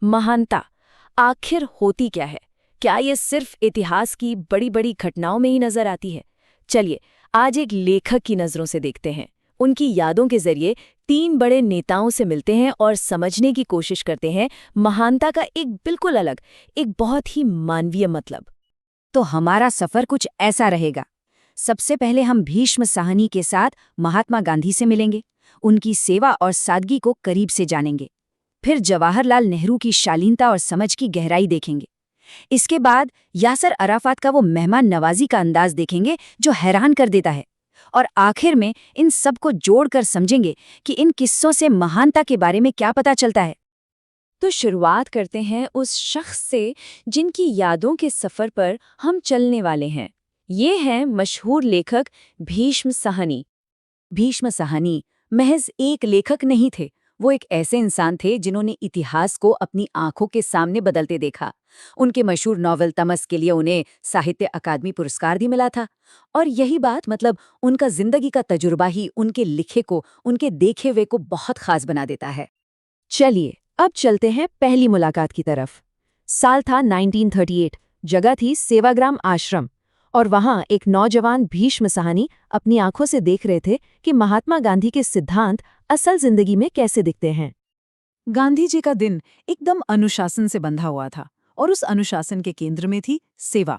महानता आखिर होती क्या है? क्या ये सिर्फ इतिहास की बड़ी बड़ी घटनाओं में ही नजर आती है? चलिए आज एक लेखक की नजरों से देखते हैं। उनकी यादों के जरिए 3 बड़े नेताओं से मिलते हैं और समझने की कोशिश करते हैं महानता का एक बिल्कुल अलग, एक बहुत ही मानवीय मतलब। तो हमारा सफर कुछ ऐसा रहेगा। सबसे पहले हम भीष्म साहनी के साथ महात्मा गांधी से मिलेंगे, उनकी सेवा और सादगी को करीब से जानेंगे। फिर जवाहरलाल नेहरू की शालीनता और समझ की गहराई देखेंगे। इसके बाद यासर अराफात का वो मेहमान नवाजी का अंदाज देखेंगे जो हैरान कर देता है। और आखिर में इन सब को जोड़कर समझेंगे कि इन किस्सों से महानता के बारे में क्या पता चलता है। तो शुरुआत करते हैं उस शख्स से जिनकी यादों के सफर पर हम चलने वाले हैं। ये हैं मशहूर लेखक भीष्म साहनी। भीष्म साहनी महज एक लेखक नहीं थे, वो एक ऐसे इंसान थे जिन्होंने इतिहास को अपनी आंखों के सामने बदलते देखा। उनके मशहूर नॉवेल तमस के लिए उन्हें साहित्य अकादमी पुरस्कार भी मिला था। और यही बात उनका जिंदगी का तजुर्बा ही उनके लिखे को, उनके देखे हुए को बहुत खास बना देता है। चलिए अब चलते हैं पहली मुलाकात की तरफ। साल था 1938, जगह थी सेवाग्राम आश्रम। और वहां एक नौजवान भीष्म साहनी अपनी आंखों से देख रहे थे कि महात्मा गांधी के सिद्धांत असल जिंदगी में कैसे दिखते हैं। गांधी जी का दिन एकदम अनुशासन से बंधा हुआ था और उस अनुशासन के केंद्र में थी सेवा।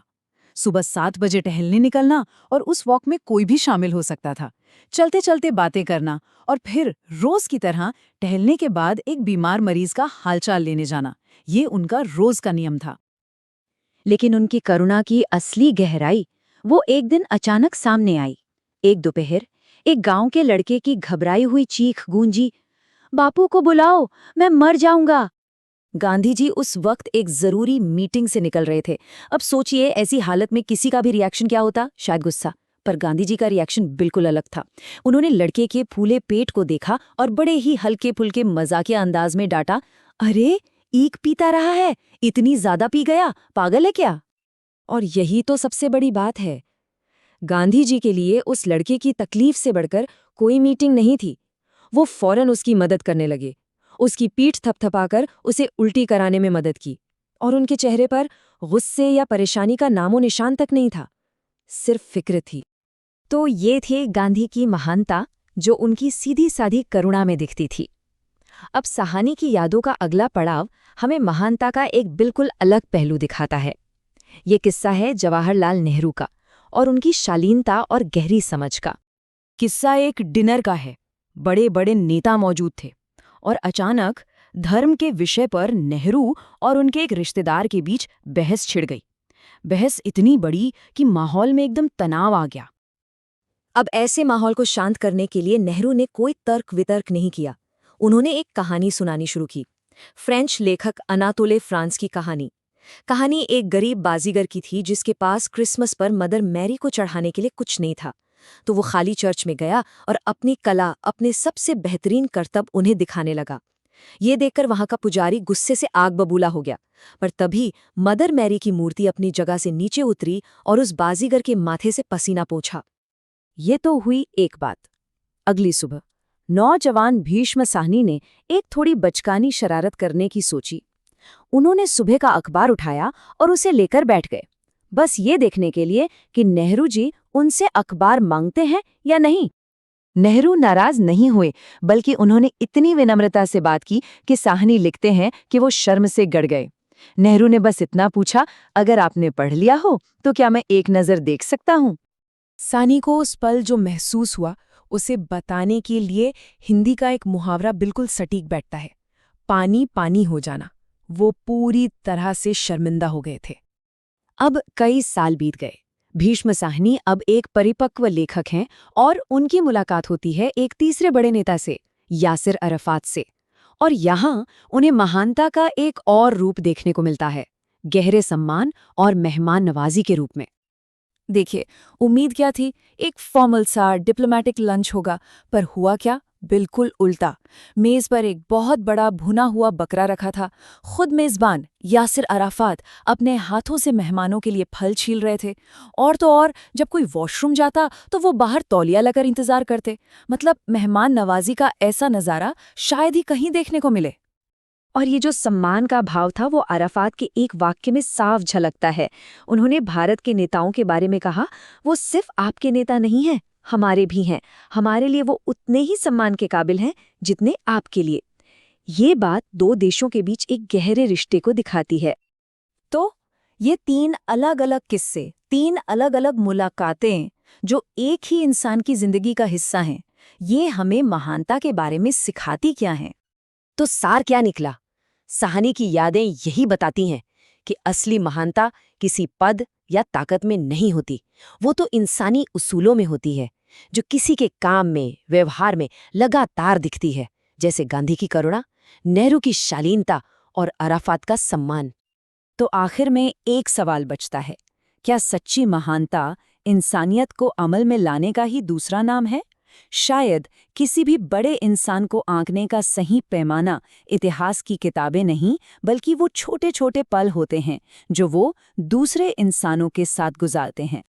सुबह 7 बजे टहलने निकलना और उस वॉक में कोई भी शामिल हो सकता था। चलते चलते बातें करना और फिर रोज की तरह टहलने के बाद एक बीमार मरीज का हालचाल लेने जाना, ये उनका रोज का नियम था। लेकिन उनकी करुणा की असली गहराई वो एक दिन अचानक सामने आई। एक दोपहर एक गांव के लड़के की घबराई हुई चीख गूंजी, बापू को बुलाओ, मैं मर जाऊंगा। गांधी जी उस वक्त एक जरूरी मीटिंग से निकल रहे थे। अब सोचिए ऐसी हालत में किसी का भी रिएक्शन क्या होता? शायद गुस्सा। पर गांधी जी का रिएक्शन बिल्कुल अलग था। उन्होंने लड़के के फूले पेट को देखा और बड़े ही हल्के फुल्के मजाकिया अंदाज में डांटा, अरे ईक पीता रहा है, इतनी ज्यादा पी गया, पागल है क्या? और यही तो सबसे बड़ी बात है। गांधी जी के लिए उस लड़के की तकलीफ से बढ़कर कोई मीटिंग नहीं थी। वो फौरन उसकी मदद करने लगे, उसकी पीठ थपथपाकर उसे उल्टी कराने में मदद की। और उनके चेहरे पर गुस्से या परेशानी का नामो निशान तक नहीं था, सिर्फ फिक्र थी। तो ये थे गांधी की महानता, जो उनकी सीधी साधी करुणा में दिखती थी। अब साहनी की यादों का अगला पड़ाव हमें महानता का एक बिल्कुल अलग पहलू दिखाता है। ये किस्सा है जवाहरलाल नेहरू का और उनकी शालीनता और गहरी समझ का। किस्सा एक डिनर का है। बड़े बड़े नेता मौजूद थे और अचानक धर्म के विषय पर नेहरू और उनके एक रिश्तेदार के बीच बहस छिड़ गई। बहस इतनी बड़ी कि माहौल में एकदम तनाव आ गया। अब ऐसे माहौल को शांत करने के लिए नेहरू ने कोई तर्क वितर्क नहीं किया। उन्होंने एक कहानी सुनानी शुरू की। फ्रेंच लेखक अनातोले फ्रांस की कहानी। कहानी एक गरीब बाजीगर की थी जिसके पास क्रिसमस पर मदर मैरी को चढ़ाने के लिए कुछ नहीं था। तो वो खाली चर्च में गया और अपनी कला, अपने सबसे बेहतरीन करतब उन्हें दिखाने लगा। ये देखकर वहां का पुजारी गुस्से से आग बबूला हो गया। पर तभी मदर मैरी की मूर्ति अपनी जगह से नीचे उतरी और उस बाजीगर के माथे से पसीना पोंछा। ये तो हुई एक बात। अगली सुबह नौजवान भीष्म साहनी ने एक थोड़ी बचकानी शरारत करने की सोची। उन्होंने सुबह का अखबार उठाया और उसे लेकर बैठ गए, बस ये देखने के लिए कि नेहरू जी उनसे अखबार मांगते हैं या नहीं। नेहरू नाराज नहीं हुए, बल्कि उन्होंने इतनी विनम्रता से बात की कि साहनी लिखते हैं कि वो शर्म से गड़ गए। नेहरू ने बस इतना पूछा, अगर आपने पढ़ लिया हो तो क्या मैं एक नज़र देख सकता हूँ? सानी को उस पल जो महसूस हुआ उसे बताने के लिए हिंदी का एक मुहावरा बिल्कुल सटीक बैठता है, पानी पानी हो जाना। वो पूरी तरह से शर्मिंदा हो गए थे। अब कई साल बीत गए। भीष्म साहनी अब एक परिपक्व लेखक हैं और उनकी मुलाकात होती है एक तीसरे बड़े नेता से, यासिर अराफात से। और यहाँ उन्हें महानता का एक और रूप देखने को मिलता है, गहरे सम्मान और मेहमान नवाजी के रूप में। देखिए, उम्मीद क्या थी, एक फॉर्मल सा डिप्लोमेटिक लंच होगा, पर हुआ क्या? बिल्कुल उल्टा। मेज पर एक बहुत बड़ा भुना हुआ बकरा रखा था। खुद मेजबान यासिर अराफात अपने हाथों से मेहमानों के लिए फल छील रहे थे। और तो और जब कोई वॉशरूम जाता तो वो बाहर तौलिया लेकर इंतजार करते। मतलब मेहमान नवाजी का ऐसा नज़ारा शायद ही कहीं देखने को मिले। और ये जो सम्मान का भाव था वो अराफात के एक वाक्य में साफ झलकता है। उन्होंने भारत के नेताओं के बारे में कहा, वो सिर्फ आपके नेता नहीं हैं, हमारे भी हैं। हमारे लिए वो उतने ही सम्मान के काबिल हैं जितने आपके लिए। ये बात दो देशों के बीच एक गहरे रिश्ते को दिखाती है। तो ये 3 अलग-अलग किस्से, 3 अलग-अलग मुलाकातें जो एक ही इंसान की जिंदगी का हिस्सा हैं, ये हमें महानता के बारे में सिखाती क्या हैं? तो सार क्या निकला? साहनी की यादें यही बताती हैं कि असली महानता किसी पद या ताकत में नहीं होती, वो तो इंसानी उसूलों में होती है, जो किसी के काम में, व्यवहार में लगातार दिखती है, जैसे गांधी की करुणा, नेहरू की शालीनता और अराफात का सम्मान। तो आखिर में एक सवाल बचता है, क्या सच्ची महानता इंसानियत को अमल में लाने का ही दूसरा नाम है? शायद किसी भी बड़े इंसान को आंकने का सही पैमाना इतिहास की किताबें नहीं, बल्कि वो छोटे छोटे पल होते हैं जो वो दूसरे इंसानों के साथ गुजारते हैं।